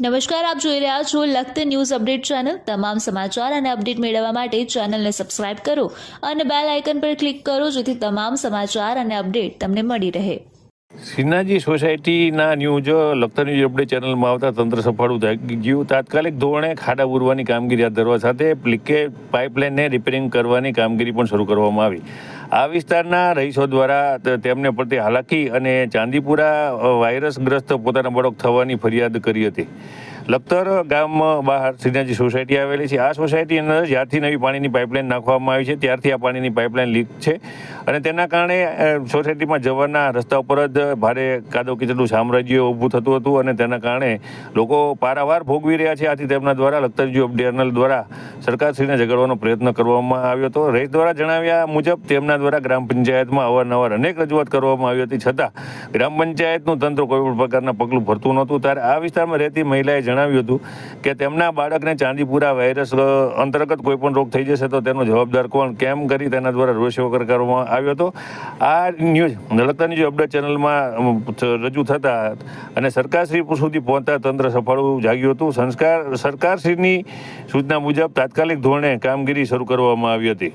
નમસ્કાર, આપ જોઈ રહ્યા છો લખત ન્યૂઝ અપડેટ ચેનલ। તમામ સમાચાર અને અપડેટ મેળવવા માટે ચેનલને સબસ્ક્રાઇબ કરો અને બેલ આઇકન પર ક્લિક કરો જેથી તમામ સમાચાર અને અપડેટ તમને મળી રહે। સિન્હાજી સોસાયટીના ન્યૂઝ લખત ન્યૂઝ અપડેટ ચેનલમાં આવતા તંત્ર સફાળું થઈ ગયું। તાત્કાલિક ધોરણે ખાડા પૂરવાની કામગીરી હાથ ધરવા સાથે લીકેજ પાઇપલાઇનને રિપેરિંગ કરવાની કામગીરી પણ શરૂ કરવામાં આવી। આ વિસ્તારના રહીશો દ્વારા તેમને પડતી હાલાકી અને ચાંદીપુરા વાયરસગ્રસ્ત પોતાના બાળક થવાની ફરિયાદ કરી હતી। લખતર ગામ બહાર સિન્હાજી સોસાયટી આવેલી છે। આ સોસાયટીની અંદર જ્યારથી નવી પાણીની પાઇપલાઇન નાખવામાં આવી છે ત્યારથી આ પાણીની પાઇપલાઇન લીક છે અને તેના કારણે સોસાયટીમાં જવાના રસ્તા ઉપર જ ભારે કાદવ કીચડનું સામ્રાજ્ય ઊભું થતું હતું અને તેના કારણે લોકો પારાવાર ભોગવી રહ્યા છે। આથી તેમના દ્વારા લખતર ન્યૂઝ અપડેટ ચેનલ દ્વારા સરકારશ્રીને જગાડવાનો પ્રયત્ન કરવામાં આવ્યો હતો। રહીશ દ્વારા જણાવ્યા મુજબ તેમના દ્વારા ગ્રામ પંચાયતમાં અવારનવાર અનેક રજૂઆત કરવામાં આવી હતી, છતાં ગ્રામ પંચાયતનું તંત્ર કોઈ પણ પ્રકારના પગલું ભરતું નહોતું। ત્યારે આ વિસ્તારમાં રહેતી મહિલાએ જણાવ્યું હતું કે તેમના બાળકને ચાંદીપુરા વાયરસ અંતર્ગત કોઈ પણ રોગ થઈ જશે તો તેનો જવાબદાર કોણ, કેમ કરી તેના દ્વારા રોષ વગર કરવામાં આવ્યો હતો। આ ન્યૂઝ લખત ન્યૂઝ અપડેટ ચેનલમાં રજૂ થતા અને સરકારશ્રી સુધી પહોંચતા તંત્ર સફાળું જાગ્યું હતું। સરકારશ્રીની સૂચના મુજબ તાત્કાલિક ધોરણે કામગીરી શરૂ કરવામાં આવી હતી।